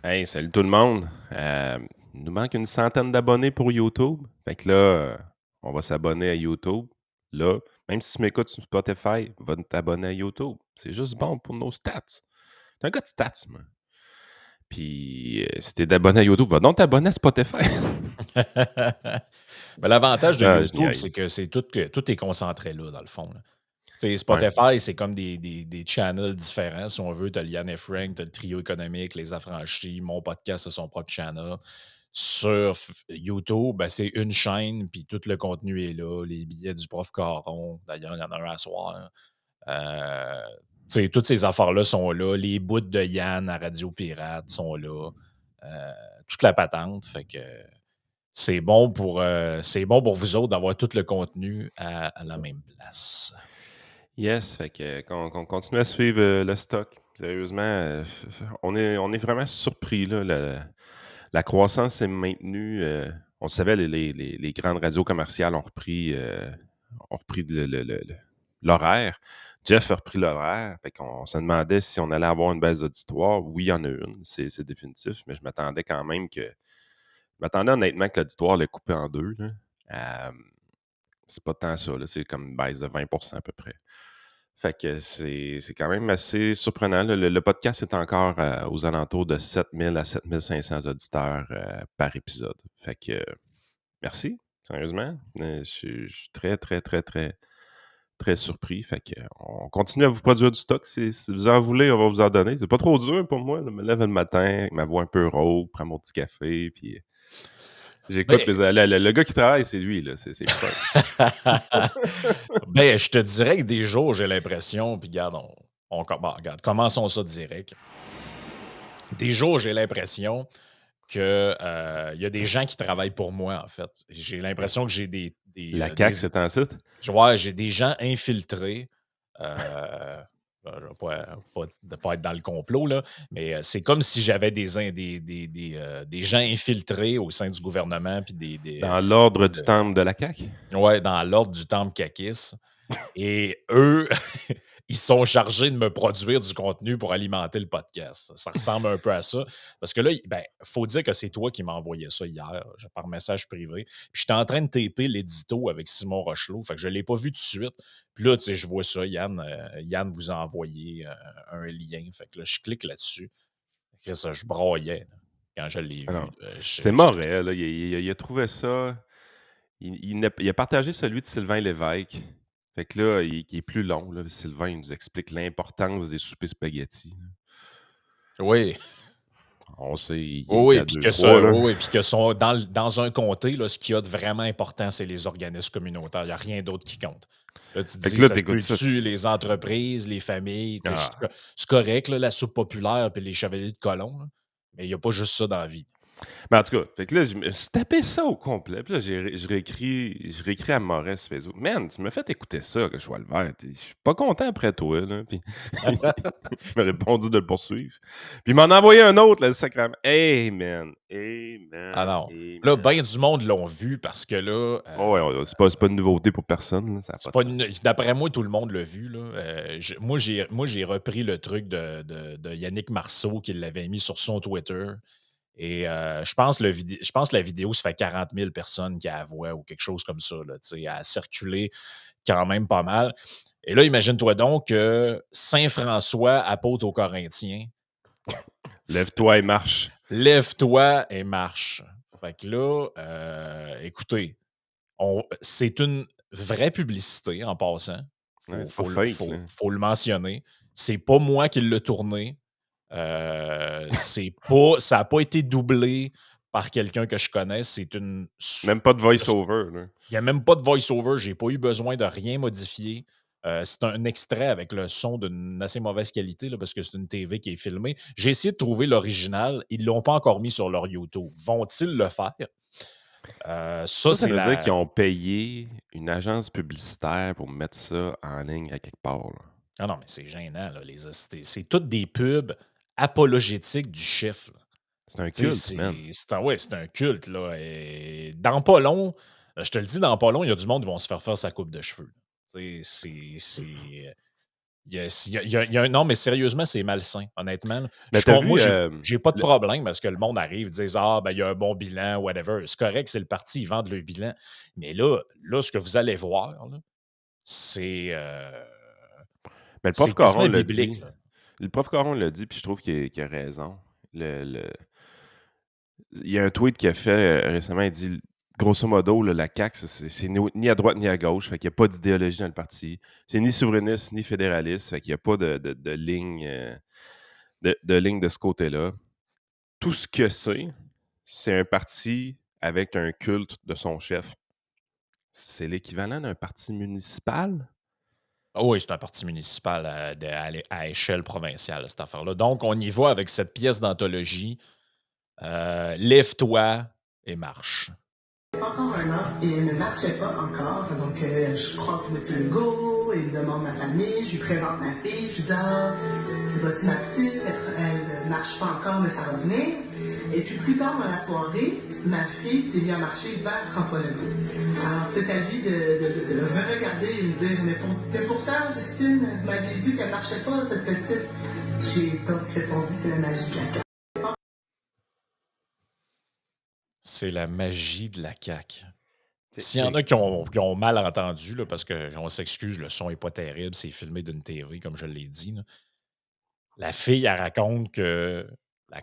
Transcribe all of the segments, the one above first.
Hey, salut tout le monde. Il nous manque une centaine d'abonnés pour YouTube. Fait que là, on va s'abonner à YouTube. Là, même si tu m'écoutes sur Spotify, va t'abonner à YouTube. C'est juste bon pour nos stats. T'es un gars de stats, moi. Puis, si t'es d'abonné à YouTube, va donc t'abonner à Spotify. Ben, l'avantage de Ah, je YouTube, c'est niaise. que tout est concentré là, dans le fond, là. Tu sais, Ouais. Spotify, c'est comme des channels différents, si on veut. Tu as Liane et Frank, tu as le Trio économique, Les Affranchis, mon podcast a son propre channel. Sur YouTube, ben, c'est une chaîne, puis tout le contenu est là. Les billets du prof Caron, d'ailleurs, il y en a un à soir. Euh, Tu sais, toutes ces affaires-là sont là. Les bouts de Yann à Radio Pirate sont là. Euh, Toute la patente. Fait que c'est bon pour vous autres d'avoir tout le contenu à la même place. Yes, fait que qu'on continue à suivre le stock. Sérieusement, on est vraiment surpris, là. La croissance est maintenue. On le savait, les grandes radios commerciales ont repris l'horaire. Jeff a repris l'horaire. Fait qu'on se demandait si on allait avoir une baisse d'auditoire. Oui, il y en a une, c'est définitif, mais je m'attendais quand même que. Je m'attendais honnêtement que l'auditoire allait couper en deux, là. Euh, c'est pas tant ça, là. C'est comme une baisse de 20% à peu près. Fait que c'est quand même assez surprenant. Le podcast est encore aux alentours de 7 000 à 7 500 auditeurs par épisode. Fait que merci, sérieusement. Je suis très, très, très, très, très surpris. Fait que on continue à vous produire du stock. Si vous en voulez, on va vous en donner. C'est pas trop dur pour moi. Je me lève le matin avec ma voix un peu rauque, prends mon petit café, puis j'écoute Ben, le gars qui travaille, c'est lui, là. C'est le fun. ben, je te dirais que des jours, j'ai l'impression, puis regarde, regarde, commençons ça direct. Des jours, j'ai l'impression que il y a des gens qui travaillent pour moi, en fait. J'ai l'impression que j'ai La CAQ, c'est en site? ouais, j'ai des gens infiltrés. Je ne pas être dans le complot, là, mais c'est comme si j'avais des gens infiltrés au sein du gouvernement, puis Dans l'ordre du de- temple de la CAQ? ouais, dans l'ordre du temple caquiste. Et eux, ils sont chargés de me produire du contenu pour alimenter le podcast. Ça ressemble un peu à ça. Parce que là, ben, faut dire que c'est toi qui m'as envoyé ça hier, par message privé. Puis j'étais en train de taper l'édito avec Simon Rochelot. Fait que je ne l'ai pas vu tout de suite. Puis là, tu sais, je vois ça, Yann vous a envoyé un lien. Fait que là, je clique là-dessus. Fait que ça, je broyais là, quand je l'ai Ah non. vu. C'est Moret, là. Il a trouvé ça. Il a partagé celui de Sylvain Lévesque. Fait que là, qui est plus long. Là. Sylvain, il nous explique l'importance des soupers spaghettis. Oui. On sait, il Oui, est oui, à puis deux que trois ça, là. oui, oui, puis que dans un comté, là, ce qui a de vraiment important, c'est les organismes communautaires. Il n'y a rien d'autre qui compte. Là, tu te Fait que dis, là, ça se t'écoutes ça. peut-tu, les entreprises, les familles, tu sais, Ah. c'est correct, là, la soupe populaire puis les chevaliers de colons, là, mais il n'y a pas juste ça dans la vie. Mais en tout cas, fait que là, je me suis tapé ça au complet. Puis là, je réécris à Maurice sur Facebook. Man, tu m'as fait écouter ça, que je vois le vert. Je suis pas content après toi, là. Puis il m'a répondu de le poursuivre. Puis il m'en a envoyé un autre, là, le sacrément. Amen. Ah Amen. non. Là, Amen. bien du monde l'ont vu parce que là, Oh, ouais, c'est pas une nouveauté pour personne, là. Ça n'a c'est pas pas de d'après moi, tout le monde l'a vu. Là. Moi, j'ai repris le truc de Yannick Marceau qui l'avait mis sur son Twitter. Et je pense que la vidéo, ça fait 40 000 personnes qui la voient ou quelque chose comme ça. Là, tu sais, elle a circulé quand même pas mal. Et là, imagine-toi donc que Saint François, apôtre aux Corinthiens, lève-toi et marche. lève-toi et marche. Fait que là, écoutez, c'est une vraie publicité en passant. Ouais, c'est pas fake, là. Faut le mentionner. C'est pas moi qui l'ai tourné. C'est pas, ça n'a pas été doublé par quelqu'un que je connais. Même pas de voice-over, là. Il n'y a même pas de voice-over. J'ai pas eu besoin de rien modifier. C'est un extrait avec le son d'une assez mauvaise qualité là, parce que c'est une TV qui est filmée. J'ai essayé de trouver l'original. Ils ne l'ont pas encore mis sur leur YouTube. Vont-ils le faire? Ça, Ça c'est veut dire qu'ils la. ont payé une agence publicitaire pour mettre ça en ligne à quelque part, là. Ah non, mais c'est gênant, là, c'est toutes des pubs apologétiques du chef. C'est un Tu sais, culte, man. ouais, c'est un culte, là. Et dans pas long, je te le dis, dans pas long, il y a du monde qui vont se faire faire sa coupe de cheveux. Tu sais, Non, mais sérieusement, c'est malsain, honnêtement, là. Mais t'as vu, Moi, j'ai pas de le problème parce que le monde arrive, disent: «Ah, ben, il y a un bon bilan, whatever». C'est correct, c'est le parti, ils vendent le bilan. Mais là, ce que vous allez voir, là, c'est, mais le c'est prof Caron quasiment l'a biblique, dit. là. Le prof Caron l'a dit, puis je trouve qu'il a raison. Il y a un tweet qu'il a fait récemment, il dit grosso modo, là, la CAQ, c'est ni à droite ni à gauche, fait qu'il n'y a pas d'idéologie dans le parti. C'est ni souverainiste ni fédéraliste, fait qu'il n'y a pas de ligne, de ligne de ce côté-là. Tout ce que c'est un parti avec un culte de son chef. C'est l'équivalent d'un parti municipal? Ah oui, c'est un parti municipal à échelle provinciale, cette affaire-là. Donc, on y va avec cette pièce d'anthologie, «Lève-toi et marche». Encore un an et elle ne marchait pas encore. Donc, je croise M. Legault, il me demande ma famille, je lui présente ma fille, je lui dis ah, c'est voici ma petite, elle ne marche pas encore, mais ça va venir. Et puis plus tard dans la soirée, ma fille s'est mise à marcher vers François Legault. Alors, c'est à lui de le re-regarder et me dire mais pourtant, Justine, vous m'aviez dit qu'elle ne marchait pas, cette petite. J'ai donc répondu c'est la magie de la carte. C'est la magie de la CAQ. C'est- S'il y en a qui ont mal entendu, là, parce qu'on s'excuse, le son n'est pas terrible, c'est filmé d'une TV, comme je l'ai dit, là. La fille, elle raconte que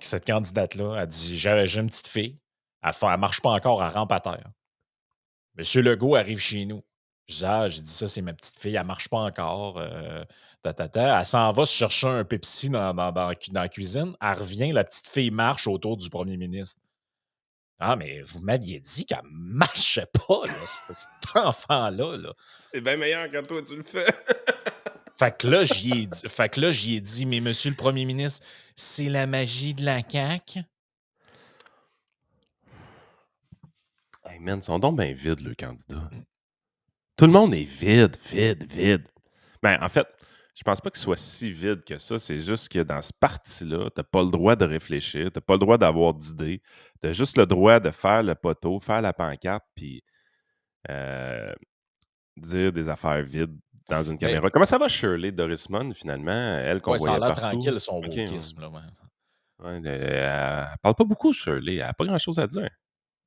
cette candidate-là, elle dit: j'ai une petite fille, elle marche pas encore, elle rampe à terre. Monsieur Legault arrive chez nous. Je dis: «Ah», j'ai dit: «Ça, c'est ma petite fille, elle marche pas encore, Elle s'en va se chercher un Pepsi dans la cuisine. Elle revient, la petite fille marche autour du premier ministre. Ah, mais vous m'aviez dit qu'elle marchait pas, là, cet enfant-là, là. C'est bien meilleur quand toi tu le fais. Fait que là, j'y ai dit: «Mais monsieur le premier ministre, c'est la magie de la CAQ». Hey man, ils sont donc bien vides, le candidat. Tout le monde est vide, vide, vide. Ben, en fait, je pense pas qu'il soit si vide que ça. C'est juste que dans ce parti-là, t'as pas le droit de réfléchir, t'as pas le droit d'avoir d'idées. T'as juste le droit de faire le poteau, faire la pancarte, puis euh, dire des affaires vides dans une Ben, caméra. Comment ça va, Shirley Dorismond, finalement? Elle qu'on ouais, ça a voyait l'air partout. tranquille, son OK. Ouais. wokisme, là, ouais. Ouais, elle parle pas beaucoup, Shirley. Elle a pas grand-chose à dire.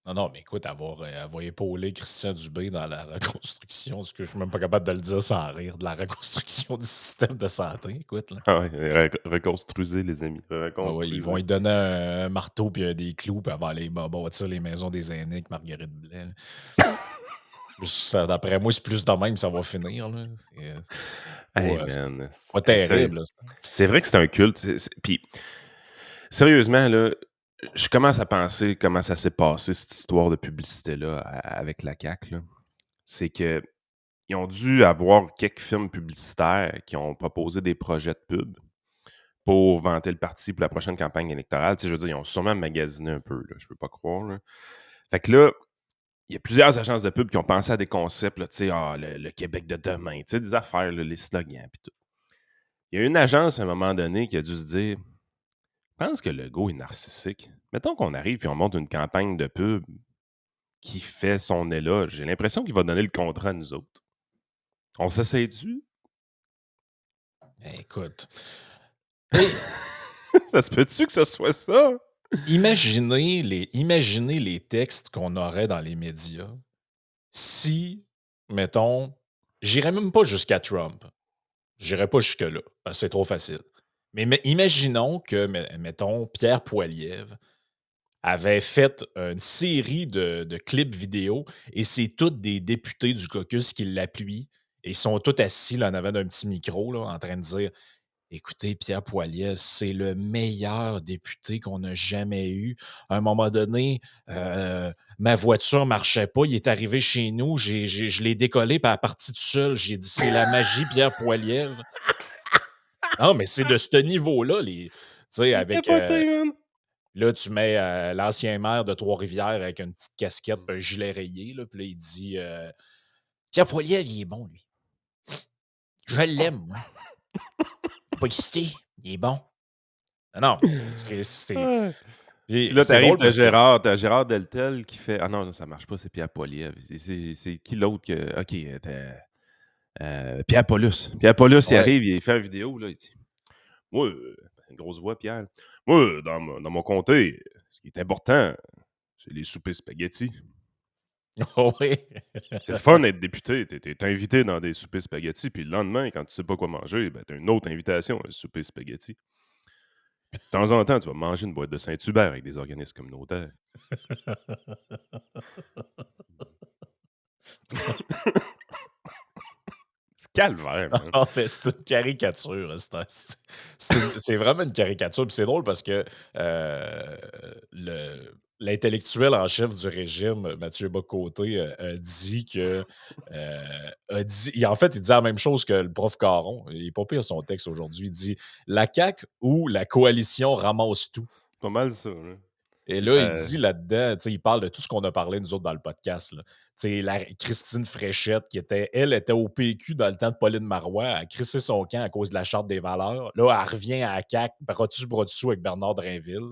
Non, non, mais écoute, avoir épaulé Christian Dubé dans la reconstruction, ce que je suis même pas capable de le dire sans rire, de la reconstruction du système de santé, écoute, là. Ah ouais, reconstruisez, les amis. Ah ouais, ils vont Reconstruisez. lui donner un marteau puis des clous, puis elle va aller bâtir les maisons des aînés avec Marguerite Blais, là. D'après moi, c'est plus de même que ça va finir, là. Hey C'est man. pas Hey, sérieux. terrible, là. C'est vrai que c'est un culte. Puis, sérieusement, là, je commence à penser comment ça s'est passé, cette histoire de publicité-là, avec la CAQ, là. C'est que ils ont dû avoir quelques films publicitaires qui ont proposé des projets de pub pour vanter le parti pour la prochaine campagne électorale. Tu sais, je veux dire, ils ont sûrement magasiné un peu, là, je peux pas croire, là. Fait que là, il y a plusieurs agences de pub qui ont pensé à des concepts, là, tu sais, le Québec de demain, tu sais, des affaires, là, les slogans, puis tout. Il y a une agence, à un moment donné, qui a dû se dire, je pense que le Legault est narcissique. Mettons qu'on arrive et on monte une campagne de pub qui fait son éloge. J'ai l'impression qu'il va donner le contrat à nous autres. On s'essaie-tu? Écoute, tu sais, Ça se peut-tu que ce soit ça? imaginez les textes qu'on aurait dans les médias si, mettons, j'irais même pas jusqu'à Trump. J'irais pas jusque-là, parce que c'est trop facile. Mais imaginons que, mettons, Pierre Poilievre avait fait une série de clips vidéo et c'est tous des députés du caucus qui l'appuient et ils sont tous assis là, en avant d'un petit micro là, en train de dire: «Écoutez, Pierre Poilievre, c'est le meilleur député qu'on a jamais eu. À un moment donné, ma voiture marchait pas, il est arrivé chez nous, je l'ai décollé, puis elle est partie tout seul. J'ai dit: "C'est la magie Pierre Poilievre"». Non, mais c'est de ce niveau-là, tu sais, C'est avec, capoté, man! là, tu mets, l'ancien maire de Trois-Rivières avec une petite casquette, puis un gilet rayé, là, puis là, il dit, «Pierre Poilievre, il est bon, lui. Je l'aime, moi. Il est pas ici, il est bon». Non, non, mais Ouais. Puis là, c'est t'arrives, drôle parce que T'as Gérard Deltel qui fait: «Ah non, ça marche pas, c'est Pierre Poilievre». C'est qui l'autre que OK, Pierre Paulus. Pierre Paulus, il Ouais. arrive, il fait une vidéo, là, il dit moi, une grosse voix, Pierre. Moi, dans mon comté, ce qui est important, c'est les soupers spaghettis. Oui. C'est le fun d'être député. T'es invité dans des soupers spaghettis, puis le lendemain, quand tu sais pas quoi manger, ben, t'as une autre invitation, un souper spaghetti. Puis de temps en temps, tu vas manger une boîte de Saint-Hubert avec des organismes communautaires. C'est calvaire, man. Ah, mais c'est une caricature, c'est vraiment une caricature. Puis c'est drôle parce que l'intellectuel en chef du régime, Mathieu Bock-Côté, a dit que en fait, il dit la même chose que le prof Caron. Il est pas pire son texte aujourd'hui. Il dit la CAQ ou la coalition ramasse tout. C'est pas mal ça, là. Et Puis là, il ça dit là-dedans, tu sais, il parle de tout ce qu'on a parlé, nous autres, dans le podcast, là. Tu sais, Christine Fréchette, elle était au PQ dans le temps de Pauline Marois, elle a crissé son camp à cause de la Charte des valeurs. Là, elle revient à la CAQ, bras dessus avec Bernard Drinville.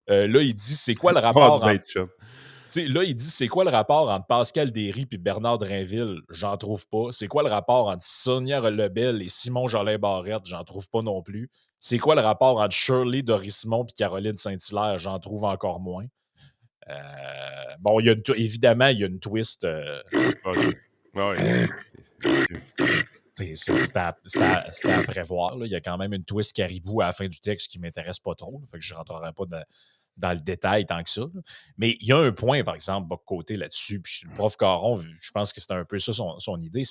Là, il dit, c'est quoi le va du rapport bien entre... de chum. Tu sais, là, il dit, c'est quoi le rapport entre Pascal Derry et Bernard Drinville? J'en trouve pas. C'est quoi le rapport entre Sonia Lebel et Simon Jolin Barrette? J'en trouve pas non plus. C'est quoi le rapport entre Shirley Dorismont et Caroline Saint-Hilaire? J'en trouve encore moins. Bon, évidemment, il y a une twist. OK. Ouais, c'est là-dessus. C'était à prévoir. Là. Il y a quand même une twist caribou à la fin du texte qui ne m'intéresse pas trop. Là, fait que je ne rentrerai pas dans le détail tant que ça. Là. Mais il y a un point, par exemple, Boc côté là-dessus. Puis le prof Caron, je pense que c'était un peu ça son idée.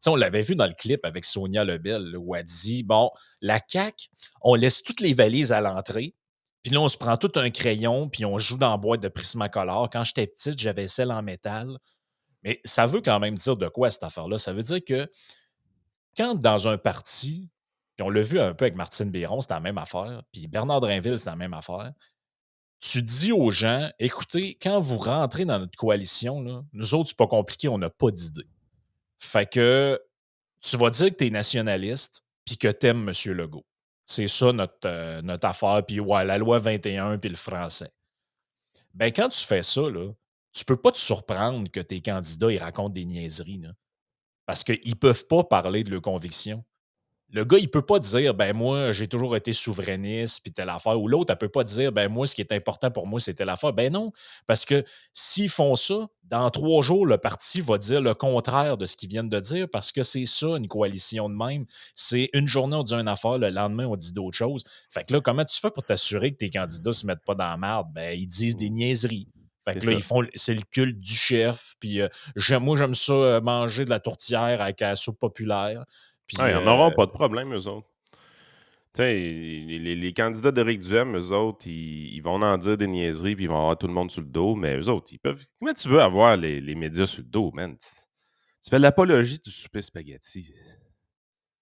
On l'avait vu dans le clip avec Sonia Lebel, là, où elle dit bon, la CAQ, on laisse toutes les valises à l'entrée. Puis là, on se prend tout un crayon, puis on joue dans la boîte de Prismacolor. Quand j'étais petite, j'avais celle en métal. Mais ça veut quand même dire de quoi cette affaire-là? Ça veut dire que quand dans un parti, puis on l'a vu un peu avec Martine Biron, c'est la même affaire, puis Bernard Drinville, c'est la même affaire, tu dis aux gens, écoutez, quand vous rentrez dans notre coalition, là, nous autres, c'est pas compliqué, on n'a pas d'idée. Fait que tu vas dire que tu es nationaliste, puis que tu aimes M. Legault. C'est ça notre affaire, puis ouais, la loi 21, puis le français. Ben, quand tu fais ça, là, tu peux pas te surprendre que tes candidats ils racontent des niaiseries, là, parce qu'ils peuvent pas parler de leurs convictions. Le gars, il peut pas dire, ben moi, j'ai toujours été souverainiste, puis telle affaire. Ou l'autre, elle peut pas dire, ben moi, ce qui est important pour moi, c'est telle affaire. Ben non, parce que s'ils font ça, dans 3 jours, le parti va dire le contraire de ce qu'ils viennent de dire, parce que c'est ça, une coalition de même. C'est une journée, on dit une affaire, le lendemain, on dit d'autres choses. Fait que là, comment tu fais pour t'assurer que tes candidats se mettent pas dans la merde? Ben, ils disent des niaiseries. Fait C'est que là, ça. c'est le culte du chef. Puis moi, j'aime ça, manger de la tourtière avec la soupe populaire. Ah, Puis ils en auront pas de problème, eux autres. Tu sais, les candidats d'Éric Duhem, eux autres, ils vont en dire des niaiseries, puis ils vont avoir tout le monde sur le dos, mais eux autres, ils peuvent. Comment tu veux avoir les médias sur le dos, man? Tu fais l'apologie du souper spaghetti.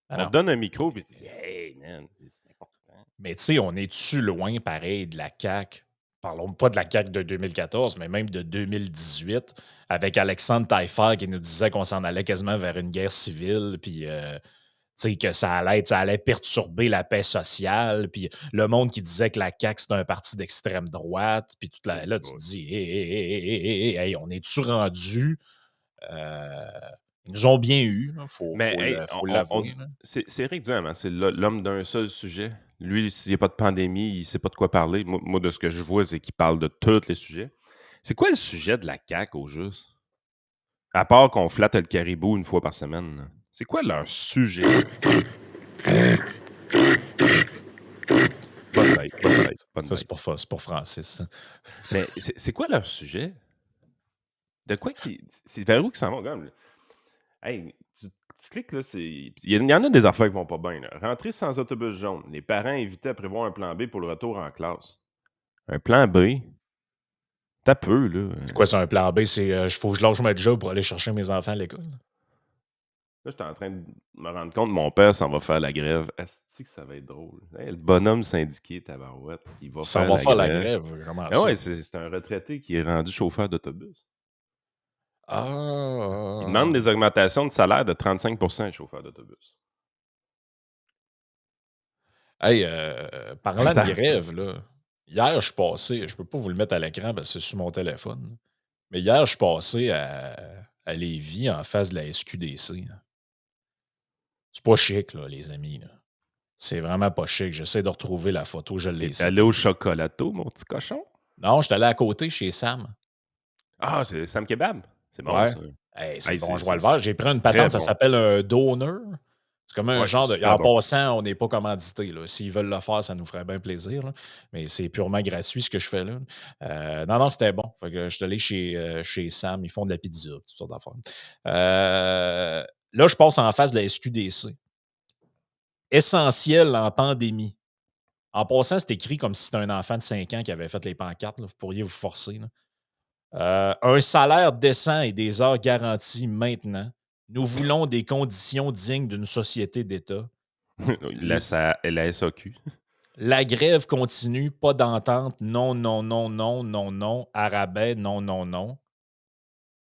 ah On te non. donne un micro, puis tu dis hey, man, c'est n'importe quoi. Mais tu sais, on est-tu loin, pareil, de la CAQ? Parlons pas de la CAQ de 2014, mais même de 2018, avec Alexandre Taillefer qui nous disait qu'on s'en allait quasiment vers une guerre civile, puis tu sais, que ça allait perturber la paix sociale, puis le monde qui disait que la CAQ, c'était un parti d'extrême droite, puis Oh là, tu te boy. dis, hey, on est-tu rendu? Euh, Ils nous ont bien eu, là, Mais hey, faut l'avouer. Là. c'est Éric Duhem, hein, c'est l'homme d'un seul sujet. Lui, s'il n'y a pas de pandémie, il sait pas de quoi parler. Moi, de ce que je vois, c'est qu'il parle de tous les sujets. C'est quoi le sujet de la CAQ, au juste? À part qu'on flatte le caribou une fois par semaine. Là. C'est quoi leur sujet? Bonne bête, bonne bête, bonne Ça, bête. c'est pour Francis. Ça. Mais c'est quoi leur sujet? De quoi qui. C'est vers où qu'ils s'en vont, comme? Hey, tu cliques là, c'est. Il y en a des affaires qui vont pas bien. Là. Rentrer sans autobus jaune. Les parents invités à prévoir un plan B pour le retour en classe. Un plan B? T'as peu, là. C'est quoi, c'est un plan B? C'est faut que je lâche ma job pour aller chercher mes enfants à l'école? Là, j'étais en train de me rendre compte mon père s'en va faire la grève. Est-ce que ça va être drôle? Hey, le bonhomme syndiqué, tabarouette, il va Ça faire va la faire la grève. grève, comment Ah ça? ouais, c'est un retraité qui est rendu chauffeur d'autobus. Il demande Ah! des augmentations de salaire de 35 les chauffeurs d'autobus. Hey, parlant de Ça- grève, là, hier, je suis passé, je peux pas vous le mettre à l'écran parce que c'est sur mon téléphone, mais hier, je suis passé à Lévis en face de la SQDC. C'est pas chic, là, les amis. Là. C'est vraiment pas chic. J'essaie de retrouver la photo. Je l'ai T'es ici. allé au chocolato, mon petit cochon? Non, j'étais allé à côté chez Sam. Ah, c'est Sam Kebab? C'est bon, Ouais. ça. Hey, c'est Hey, bon, c'est je vois c'est le c'est verre. J'ai pris une très patente, ça bon. s'appelle un donor. C'est comme un Ouais, c'est genre de. super En bon. passant, on n'est pas commandité. Là. S'ils veulent le faire, ça nous ferait bien plaisir. Là. Mais c'est purement gratuit ce que je fais là. Non, c'était bon. Fait que je suis allé chez Sam. Ils font de la pizza, toutes sortes d'affaires. Là, je passe en face de la SQDC. Essentiel en pandémie. En passant, c'est écrit comme si c'était un enfant de 5 ans qui avait fait les pancartes. Là. Vous pourriez vous forcer. Là. Un salaire décent et des heures garanties maintenant. Nous voulons des conditions dignes d'une société d'État. La SAQ. La grève continue, pas d'entente. Non, non, non, non, non, non. Arabais, non, non, non.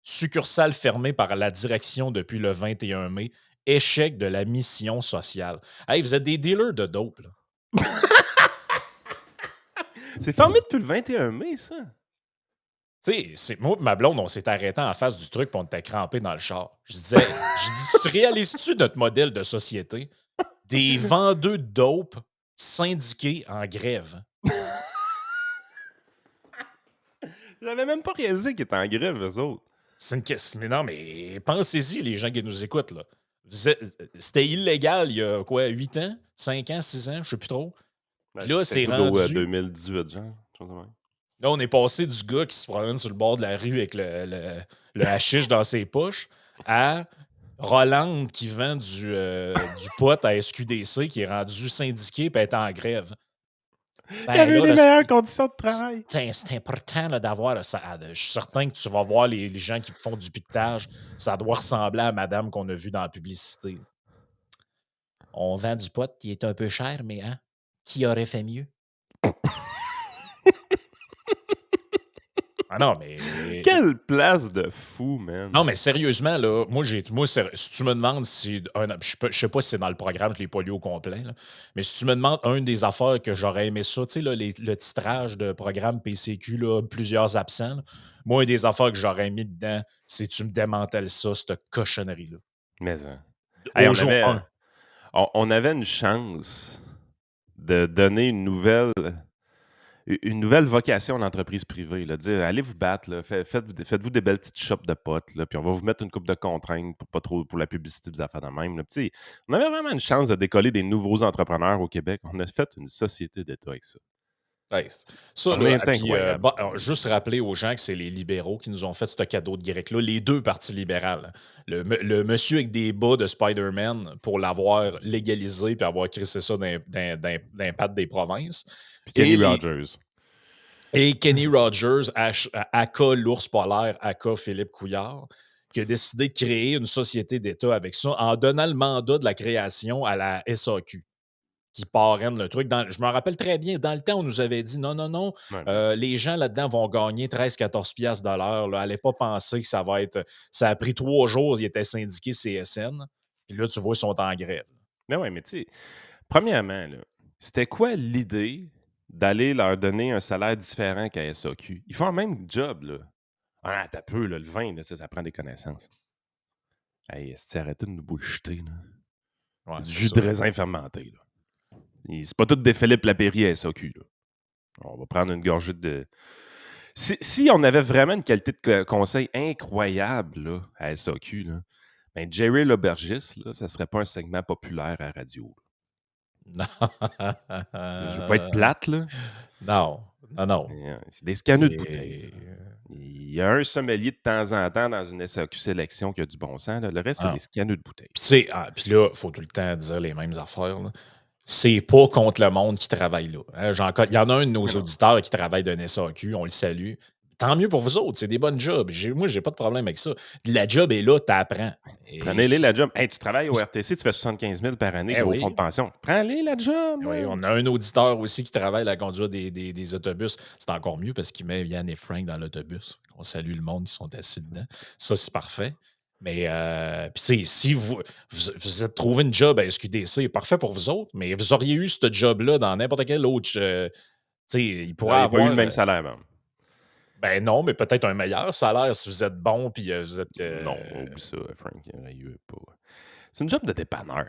Succursale fermée par la direction depuis le 21 mai. Échec de la mission sociale. Hey, vous êtes des dealers de dope, là. C'est fermé depuis le 21 mai, ça? Tu sais, moi et ma blonde, on s'est arrêté en face du truc et on était crampés dans le char. Je disais, tu te réalises-tu notre modèle de société? Des vendeurs de dope syndiqués en grève. J'avais même pas réalisé qu'ils étaient en grève, eux autres. C'est une question. Mais non, mais pensez-y, les gens qui nous écoutent. Là. C'était illégal il y a quoi, 8 ans, 5 ans, 6 ans, je sais plus trop. Puis là, c'est C'était au rendu. 2018, genre. Là, on est passé du gars qui se promène sur le bord de la rue avec le hashish dans ses poches à Roland qui vend du pot à SQDC qui est rendu syndiqué et est en grève. Il y avait Là, des meilleures conditions de travail. c'est important là, d'avoir ça. Je suis certain que tu vas voir les gens qui font du piquetage. Ça doit ressembler à madame qu'on a vue dans la publicité. Là. On vend du pot qui est un peu cher, mais hein, qui aurait fait mieux? Ah non, mais. Quelle place de fou, man. Non, mais sérieusement, là, si tu me demandes si. Je sais pas si c'est dans le programme, je ne l'ai pas lu au complet, là, mais si tu me demandes une des affaires que j'aurais aimé ça, tu sais, là, le titrage de programme PCQ, là, plusieurs absents, là, moi, une des affaires que j'aurais mis dedans, c'est tu me démantèles ça, cette cochonnerie-là. Mais hein. Hey, Au jour 1. on avait une chance de donner une nouvelle vocation à l'entreprise privée. Là, dire, allez vous battre, là, faites-vous des belles petites shops de potes, là, puis on va vous mettre une coupe de contraintes pour la publicité des affaires de même. Là. On avait vraiment une chance de décoller des nouveaux entrepreneurs au Québec. On a fait une société d'État avec ça. Ouais, ça, On là, est incroyable. alors, juste rappeler aux gens que c'est les libéraux qui nous ont fait ce cadeau de grec-là, les deux partis libérales. Le monsieur avec des bas de Spider-Man pour l'avoir légalisé puis avoir crissé ça d'un pad des provinces. Puis Kenny Et Rogers. Et Kenny Rogers, aka l'ours polaire, aka Philippe Couillard, qui a décidé de créer une société d'État avec ça en donnant le mandat de la création à la SAQ qui parraine le truc. Je me rappelle très bien, dans le temps, on nous avait dit non, non, non, Ouais. les gens là-dedans vont gagner 13-14 piastres de l'heure. Allez pas penser que ça va être. Ça a pris 3 jours, ils étaient syndiqués CSN. Puis là, tu vois, ils sont en grève. Mais ouais, mais tu sais, premièrement, là, c'était quoi l'idée d'aller leur donner un salaire différent qu'à SAQ? Ils font le même job, là. Ah, t'as peu, là, le vin, là, ça prend des connaissances. Hey, arrêtez de nous bullshiter, là. Ouais, C'est du c'est jus ça. de raisin fermenté, là. C'est pas tout des Philippe Lapéry à SAQ, là. On va prendre une gorgée de... Si on avait vraiment une qualité de conseil incroyable, là, à SAQ, là, ben Jerry l'aubergiste, là, ça serait pas un segment populaire à la radio. Non. Je veux pas être plate, là. Non, non, non. Mais, c'est des scaneux de bouteilles. Et- Il y a un sommelier de temps en temps dans une SAQ sélection qui a du bon sens. Là. Le reste, c'est Ah. des scaneux de bouteilles. Puis tu sais, puis là, il faut tout le temps dire les mêmes affaires. Là. C'est pas contre le monde qui travaille là. Hein. Il y en a un de nos auditeurs qui travaille d'un SAQ, on le salue. Tant mieux pour vous autres, c'est des bonnes jobs. Moi, j'ai pas de problème avec ça. La job est là, t'apprends. Prenez-les la job. Hey, tu travailles au RTC, tu fais 75 000 par année, Eh tu au oui. fonds de pension. Prends-les la job. Oui, on a un auditeur aussi qui travaille à la conduite des autobus. C'est encore mieux parce qu'il met Yann et Frank dans l'autobus. On salue le monde qui sont assis dedans. Ça, c'est parfait. Mais si vous êtes trouvé une job à SQDC, parfait pour vous autres, mais vous auriez eu ce job-là dans n'importe quel autre. Il Vous pourrait n'avez pas eu avoir. le même salaire, même. Ben non, mais peut-être un meilleur salaire si vous êtes bon puis vous êtes. Non, oublie ça, Frank. Il y aurait eu pas. C'est une job de dépanneur.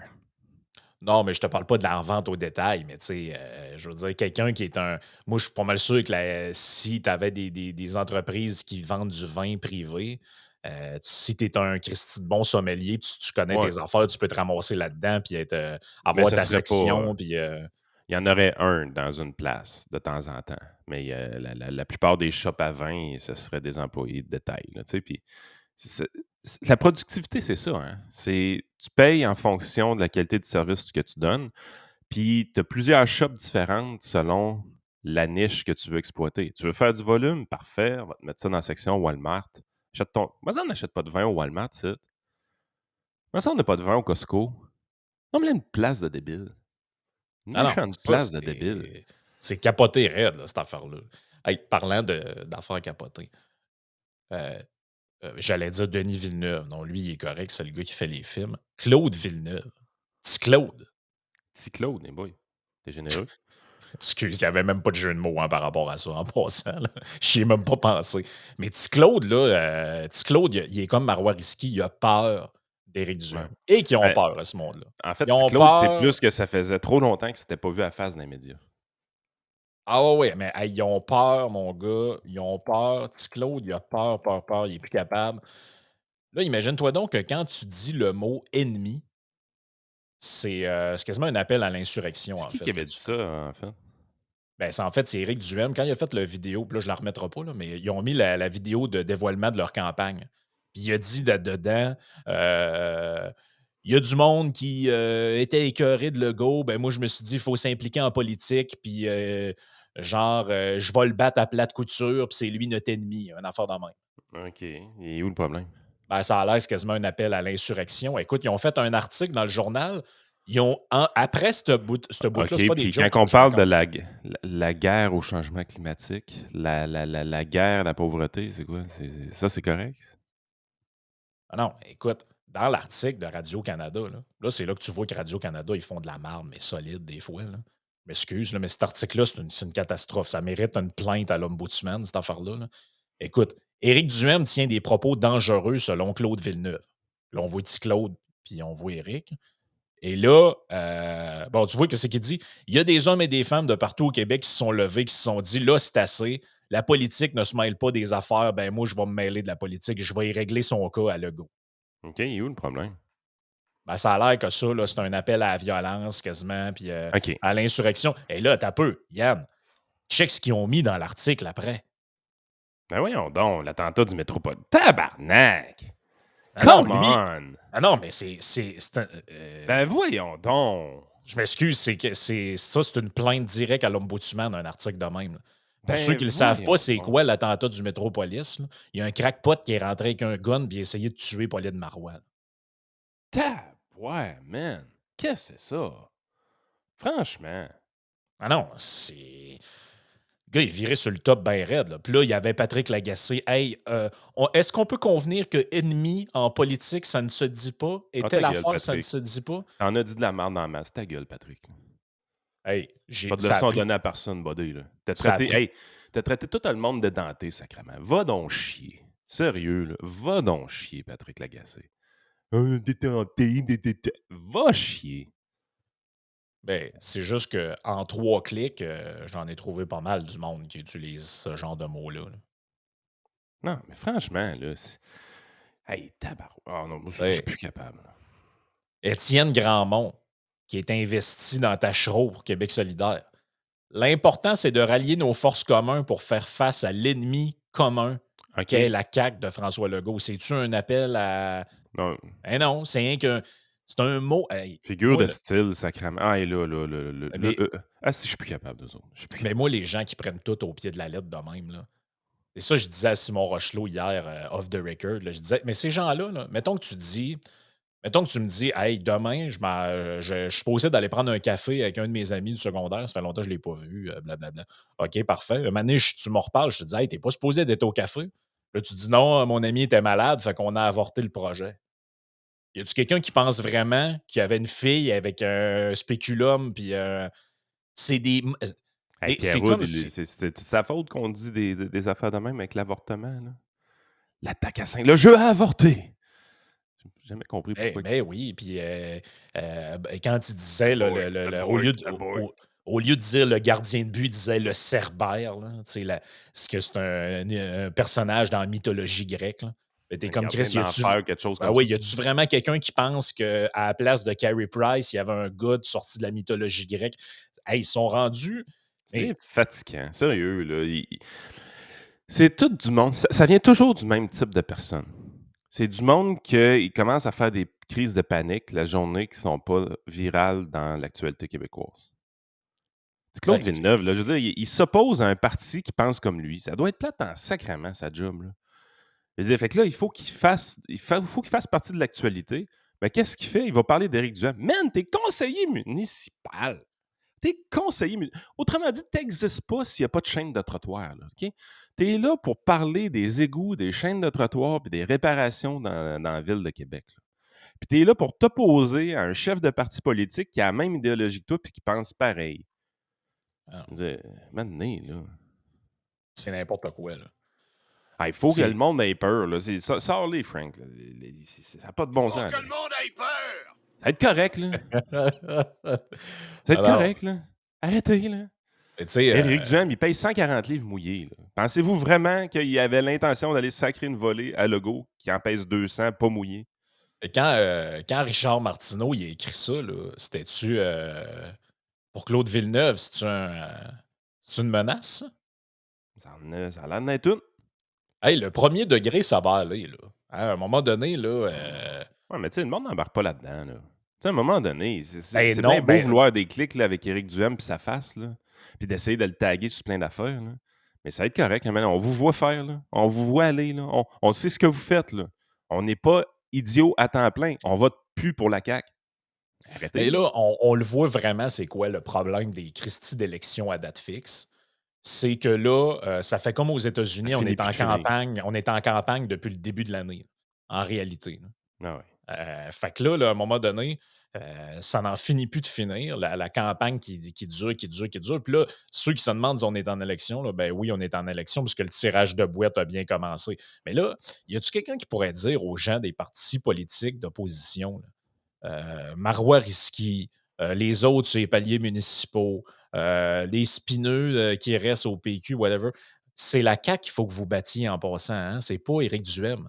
Non, mais je te parle pas de la vente au détail, mais tu sais, je veux dire, quelqu'un qui est un. Moi, je suis pas mal sûr que si tu avais des entreprises qui vendent du vin privé, si tu es un Christy de bon sommelier, tu connais Ouais, tes affaires, tu peux te ramasser là-dedans, puis mais avoir ça ta serait pas. section, puis. Il y en aurait un dans une place de temps en temps. Mais la plupart des shops à vin, ce serait des employés de détail. Là, tu sais, puis la productivité, c'est ça. Hein? Tu payes en fonction de la qualité de service que tu donnes. Puis tu as plusieurs shops différentes selon la niche que tu veux exploiter. Tu veux faire du volume? Parfait. On va te mettre ça dans la section Walmart. Moi, ça, on n'achète pas de vin au Walmart, c'est. Moi, ça, on n'a pas de vin au Costco. Non, mais là, une place de débile. Une Ah non, méchante ça, place de débile. c'est capoté raide, là, cette affaire-là. Hey, parlant d'affaires capotées, euh, j'allais dire Denis Villeneuve. Non, lui, il est correct, c'est le gars qui fait les films. Claude Villeneuve. Petit Claude. Petit Claude, les boys. T'es généreux. Excuse, il n'y avait même pas de jeu de mots hein, par rapport à ça en passant. J'y ai même pas pensé. Mais Petit Claude, là, Petit Claude, il est comme Marois Risky, il a peur d'Éric Ouais. Duhem. Et qui ont Ben, peur, ce monde-là. en fait, Ils petit ont Claude, c'est peur. plus que ça faisait trop longtemps que c'était pas vu à face dans les médias. Ah ouais, ouais, mais hey, ils ont peur, mon gars. Ils ont peur. Petit Claude, il a peur, peur, peur. Il est plus capable. Là, imagine-toi donc que quand tu dis le mot ennemi, c'est quasiment un appel à l'insurrection, C'est en qui fait, que avait dit tu ça, fais. en fait? Ben, c'est Éric Duhem. Quand il a fait la vidéo, puis là, je la remettrai pas, là, mais ils ont mis la vidéo de dévoilement de leur campagne. Puis il a dit dedans, euh, il y a du monde qui était écœuré de Legault. Ben, moi, je me suis dit, il faut s'impliquer en politique. Puis, je vais le battre à plate couture. Puis c'est lui notre ennemi. Un affaire de même. OK. Et où le problème? Ben, ça a l'air c'est quasiment un appel à l'insurrection. Écoute, ils ont fait un article dans le journal. Après ce bout-là, c'est OK. pas des Puis quand jokes, on là, je te parle de raconte. la guerre au changement climatique, la guerre, la pauvreté, c'est quoi? Ça, c'est correct? Ah non, écoute, dans l'article de Radio-Canada, là, c'est là que tu vois que Radio-Canada, ils font de la merde, mais solide des fois. Là. Je m'excuse, là, mais cet article-là, c'est une catastrophe. Ça mérite une plainte à l'Ombudsman, cette affaire-là. Là. Écoute, Éric Duhem tient des propos dangereux selon Claude Villeneuve. Là, on voit petit Claude, puis on voit Éric. Et là, bon, tu vois que c'est qu'il dit. Il y a des hommes et des femmes de partout au Québec qui se sont levés, qui se sont dit, là, c'est assez. La politique ne se mêle pas des affaires. Ben moi, je vais me mêler de la politique. Je vais y régler son cas à Legault. OK. Et où le problème? Ben, ça a l'air que ça, là, c'est un appel à la violence quasiment, puis OK. à l'insurrection. Et là, t'as peu, Yann, check ce qu'ils ont mis dans l'article après. Ben voyons donc, l'attentat du métropole. Tabarnak! Ah non, Come lui. on! Ah non, mais Ben voyons donc! je m'excuse, c'est une plainte directe à l'Ombudsman, un article de même. Là. Pour ceux Ben qui ne le savent pas, voyons c'est donc! quoi l'attentat du Métropolis? Là? Il y a un crackpot qui est rentré avec un gun et essayé de tuer Pauline Marois. Ouais, man! Qu'est-ce que c'est ça? Franchement. Ah non, c'est. Le gars, il virait sur le top bien raide. Là. Puis là, il y avait Patrick Lagacé. Hey, est-ce qu'on peut convenir que ennemi en politique, ça ne se dit pas? Et Ah, telle ta gueule, affaire, ça ne Patrick. se dit pas? T'en as dit de la merde dans la masse. Ta gueule, Patrick. Hey, Pas de ça a leçon à pris. donner à personne, buddy, là. Ça a pris. T'as traité tout le monde de denté, sacrément. Va donc chier. Sérieux, là. Va donc chier, Patrick Lagacé. Détenté. Va chier. Ben, c'est juste qu'en 3 clics, j'en ai trouvé pas mal du monde qui utilise ce genre de mots-là. Là. Non, mais franchement, là. Hey, tabarouette. Oh non, moi, je suis Hey, plus capable. Là. Étienne Grandmont, qui est investi dans Tachereau pour Québec solidaire. L'important, c'est de rallier nos forces communes pour faire face à l'ennemi commun qu'est OK? la CAQ de François Legault. C'est-tu un appel à. Non, Eh non, c'est rien qu'un. C'est un mot. Hey, figure moi, de là, style, sacrément. Ah, et là, mais, ah, si, je suis plus capable d'eux autres. Je suis plus mais capable. moi, les gens qui prennent tout au pied de la lettre de même, là. Et ça, je disais à Simon Rochelot hier, off the record, là, je disais, mais ces gens-là, là, mettons que tu me dis, hey, demain, je suis posé d'aller prendre un café avec un de mes amis du secondaire, ça fait longtemps que je ne l'ai pas vu, blablabla. OK, parfait. Un moment donné, tu me reparles, je te dis, hey, t'es pas supposé d'être au café. Là, tu dis, non, mon ami était malade, fait qu'on a avorté le projet. Y a-tu quelqu'un qui pense vraiment qu'il y avait une fille avec un spéculum, puis c'est Hey, c'est Pierrot, comme si. c'est sa faute qu'on dit affaires de même avec l'avortement, là. L'attaque à 5. Le jeu a avorté. J'ai jamais compris Ben, pourquoi. ben oui, puis quand il disait, là, au lieu de dire le gardien de but, il disait le cerbère, là, tu sais, ce que c'est un personnage dans la mythologie grecque, là. Ben, t'es Un comme Chris, gardien d'enfer, quelque chose ben comme oui, ça. y a-tu vraiment quelqu'un qui pense qu'à la place de Carey Price, il y avait un gars sorti de la mythologie grecque? Hey, ils sont rendus. C'est Mais fatigant, sérieux, là. C'est tout du monde. Ça vient toujours du même type de personne. C'est du monde qui commence à faire des crises de panique la journée qui sont pas virales dans l'actualité québécoise. C'est ben, Claude Villeneuve, là, je veux dire, il s'oppose à un parti qui pense comme lui. Ça doit être plate en sacrement, sa job, là. Je veux dire, fait que là, il faut qu'il fasse partie de l'actualité. Mais qu'est-ce qu'il fait? Il va parler d'Éric Duhem. Man, t'es conseiller municipal. T'es conseiller autrement dit, t'existes pas s'il n'y a pas de chaîne de trottoir, là, OK? T'es là pour parler des égouts, des chaînes de trottoir puis des réparations dans la ville de Québec, là. Puis t'es là pour t'opposer à un chef de parti politique qui a la même idéologie que toi puis qui pense pareil. ah, Je veux dire, maintenant, là, c'est n'importe quoi, là. il faut que le C'est monde ait peur, là. Sors-les, Frank, là. Ça n'a pas de bon Faut sens, que là. le monde ait peur! Ça va être correct, là. Ça va être Alors, correct, là. Arrêtez, là. tu sais, Éric Duhem, il paye 140 livres mouillés, là. Pensez-vous vraiment qu'il avait l'intention d'aller sacrer une volée à Legault qui en pèse 200, pas mouillé? quand Richard Martineau il a écrit ça, là, c'était-tu pour Claude Villeneuve, c'est une menace, ça? Ça a l'air d'être une. Hey, le premier degré, ça va aller, là. Hein, à un moment donné, là, Ouais, mais tu sais, le monde n'embarque pas là-dedans, là. Tu sais, à un moment donné, ben c'est non, bien beau ben vouloir des clics là, avec Éric Duhem puis sa face, là, puis d'essayer de le taguer sur plein d'affaires, là. Mais ça va être correct, hein, maintenant, on vous voit faire, là. On vous voit aller, là. On sait ce que vous faites, là. On n'est pas idiots à temps plein. On vote plus pour la CAQ. Arrêtez, mais là. là, on le voit vraiment, c'est quoi le problème des Christie d'élections à date fixe? C'est que là, ça fait comme aux Ça États-Unis, finit plus de finir. on est en campagne depuis le début de l'année, en réalité, là. Ah ouais. Fait que là, à un moment donné, ça n'en finit plus de finir. La campagne qui dure, qui dure, qui dure. Puis là, ceux qui se demandent si on est en élection, là, ben oui, on est en élection puisque le tirage de boîte a bien commencé. Mais là, y a-tu quelqu'un qui pourrait dire aux gens des partis politiques d'opposition, là, Marois Risky, les autres sur les paliers municipaux, les spineux qui restent au PQ, whatever, c'est la CAQ qu'il faut que vous battiez en passant, hein? C'est pas Éric Duhem.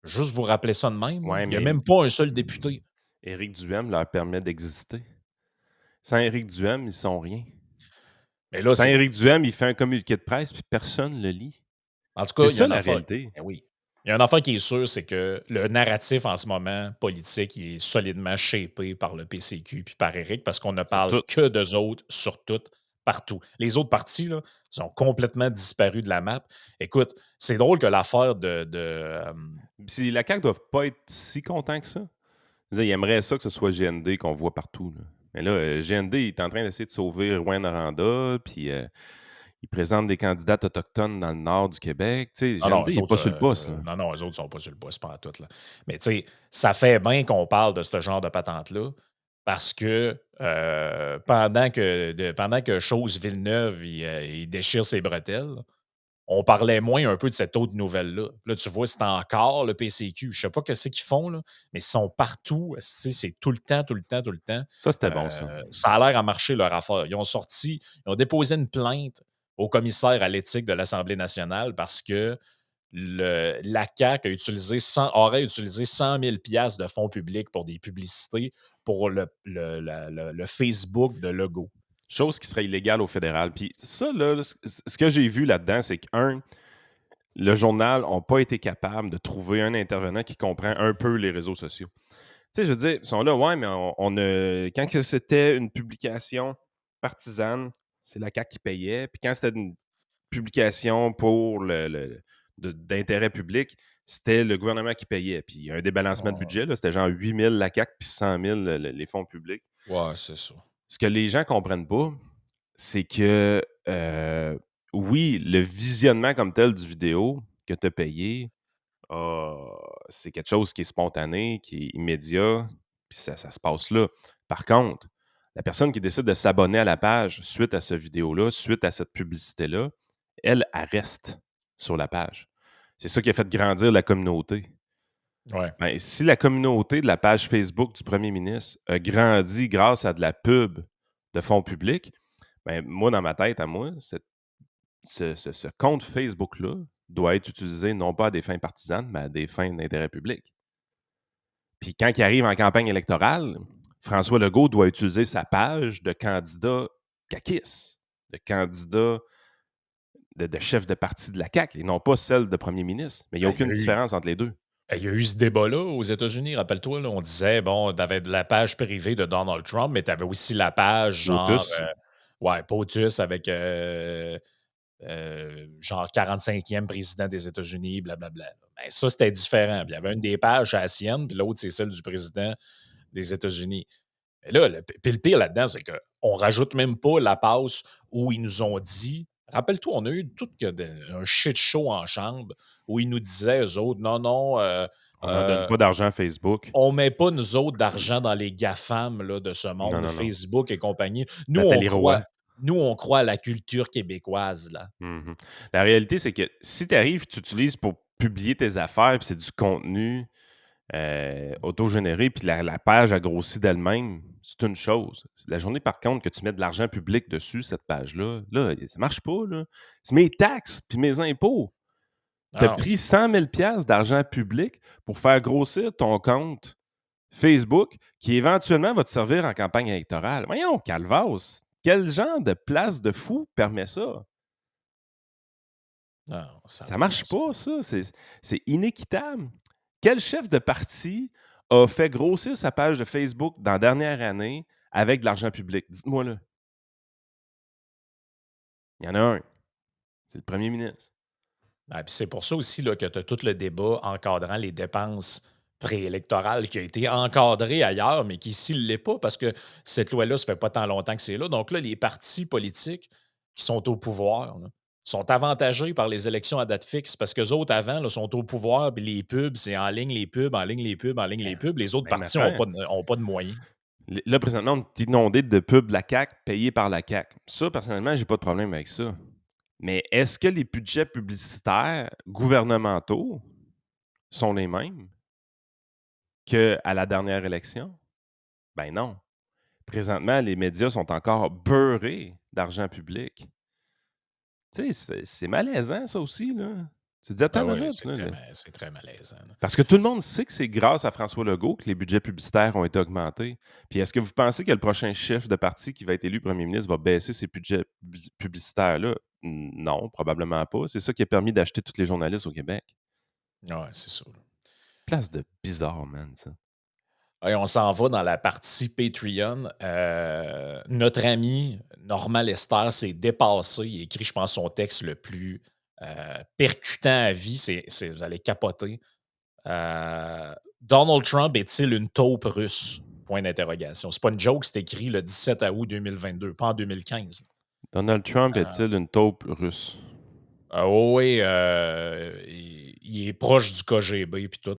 Juste vous rappeler ça de même, là. Ouais, Il n'y a mais même pas un seul député. Éric Duhem leur permet d'exister. Sans Éric Duhem, ils sont rien. Mais là, Sans c'est. Éric Duhem, il fait un communiqué de presse puis personne ne le lit. En tout C'est cas, il y a ça une la affaire. réalité. Ben oui. Il y a une affaire qui est sûre, c'est que le narratif en ce moment politique il est solidement shapé par le PCQ puis par Éric parce qu'on ne Sur parle tout. que d'eux autres sur tout, partout. Les autres partis, là, sont complètement disparus de la map. Écoute, c'est drôle que l'affaire Puis la CAQ doivent pas être si contents que ça. Je veux dire, ils aimeraient ça que ce soit GND qu'on voit partout, là. Mais là, GND il est en train d'essayer de sauver Rouen Noranda, puis il présente des candidates autochtones dans le nord du Québec. Tu sais, non, non, GND, il eux est pas autres, sur le boss, là. non, non, eux autres sont pas sur le boss pendant tout, là. Mais tu sais, ça fait bien qu'on parle de ce genre de patente-là parce que pendant que Chose Villeneuve, il déchire ses bretelles, on parlait moins un peu de cette autre nouvelle-là. Là, tu vois, c'est encore le PCQ. Je sais pas ce qu'ils font, là, mais ils sont partout. C'est tout le temps, tout le temps, tout le temps. Ça, c'était bon, ça. Ça a l'air à marcher leur affaire. Ils ont déposé une plainte au commissaire à l'éthique de l'Assemblée nationale parce que la CAQ aurait utilisé 100 000 de fonds publics pour des publicités pour le Facebook de Legault. Chose qui serait illégale au fédéral. Puis ça, là, ce que j'ai vu là-dedans, c'est le journal n'a pas été capable de trouver un intervenant qui comprend un peu les réseaux sociaux. Tu sais, je veux dire, ils sont là, ouais, mais quand que c'était une publication partisane, c'est la CAQ qui payait. Puis quand c'était une publication pour d'intérêt public, c'était le gouvernement qui payait. Puis il y a un débalancement de Ouais, budget, là, c'était genre 8 000 la CAQ, puis 100 000 les fonds publics. ouais, c'est ça. Ce que les gens comprennent pas, c'est que, oui, le visionnement comme tel du vidéo que tu as payé, c'est quelque chose qui est spontané, qui est immédiat, puis ça se passe là. Par contre, la personne qui décide de s'abonner à la page suite à cette vidéo-là, suite à cette publicité-là, elle reste sur la page. C'est ça qui a fait grandir la communauté. Ouais. Ben, si la communauté de la page Facebook du premier ministre a grandi grâce à de la pub de fonds publics, ben, moi, dans ma tête, à moi, ce compte Facebook-là doit être utilisé non pas à des fins partisanes, mais à des fins d'intérêt public. Puis quand il arrive en campagne électorale, François Legault doit utiliser sa page de candidat caquiste, de candidat de chef de parti de la CAQ, et non pas celle de premier ministre. Mais il n'y a Ben, il y a aucune eu différence entre les deux. il y a eu ce débat-là aux États-Unis, rappelle-toi, là, on disait, bon, tu avais la page privée de Donald Trump, mais tu avais aussi la page genre, Lotus, ouais, POTUS avec genre 45e président des États-Unis, blablabla. Ben, ça, c'était différent. Puis il y avait une des pages à la sienne, puis l'autre, c'est celle du président des États-Unis. Mais là, puis le pire là-dedans, c'est qu'on rajoute même pas la passe où ils nous ont dit. Rappelle-toi, on a eu tout un shit show en chambre où ils nous disaient, eux autres, non, non, on n'en donne euh, pas d'argent à Facebook. on met pas, nous autres, d'argent dans les GAFAM là, de ce Non, monde, non, non. Facebook et compagnie. Nathalie Roy. Nous, on croit à la culture québécoise, là. Mhm. La réalité, c'est que si tu arrives, tu utilises pour publier tes affaires, puis c'est du contenu autogénéré, puis la page a grossi d'elle-même, c'est une chose. La journée, par contre, que tu mets de l'argent public dessus, cette page-là, là, ça marche pas, là. C'est mes taxes, puis mes impôts. Tu as Non, pris 100 000 d'argent public pour faire grossir ton compte Facebook, qui éventuellement va te servir en campagne électorale. Voyons, Calvas, quel genre de place de fou permet ça? non, ça n'a Ça pas de marche bon sens. pas, ça. C'est inéquitable. Quel chef de parti a fait grossir sa page de Facebook dans la dernière année avec de l'argent public? Dites-moi-le. Il y en a un. C'est le premier ministre. Ah, puis c'est pour ça aussi là, que tu as tout le débat encadrant les dépenses préélectorales qui a été encadré ailleurs, mais qui ici ne l'est pas parce que cette loi-là, ça fait pas tant longtemps que c'est là. Donc là, les partis politiques qui sont au pouvoir là, sont avantagés par les élections à date fixe parce que autres, avant, là, sont au pouvoir, puis les pubs, c'est en ligne les pubs, en ligne les pubs, en ligne les Ben, pubs. Les autres même partis n'ont affaire. pas, ont pas de moyens. Là, présentement, on est inondé de pubs de la CAQ payés par la CAQ. Ça, personnellement, j'ai pas de problème avec ça. Mais est-ce que les budgets publicitaires gouvernementaux sont les mêmes qu'à la dernière élection? Ben non. Présentement, les médias sont encore beurrés d'argent public. Tu sais, c'est malaisant, ça aussi, là. Tu te dis: Ah «Attends une oui, minute, là». c'est très malaisant, là. Parce que tout le monde sait que c'est grâce à François Legault que les budgets publicitaires ont été augmentés. Puis est-ce que vous pensez que le prochain chef de parti qui va être élu premier ministre va baisser ses budgets publicitaires-là? Non, probablement pas. C'est ça qui a permis d'acheter tous les journalistes au Québec. Ouais, c'est ça. Là. Place de bizarre, man, ça. Et on s'en va dans la partie Patreon. Notre ami Normand Lester s'est dépassé. Il a écrit, je pense, son texte le plus percutant à vie. Vous allez capoter. Donald Trump est-il une taupe russe? Point d'interrogation. C'est pas une joke, c'est écrit le 17 août 2022, pas en 2015. Donald Trump Euh, est-il une taupe russe? oui, il est proche du KGB et tout.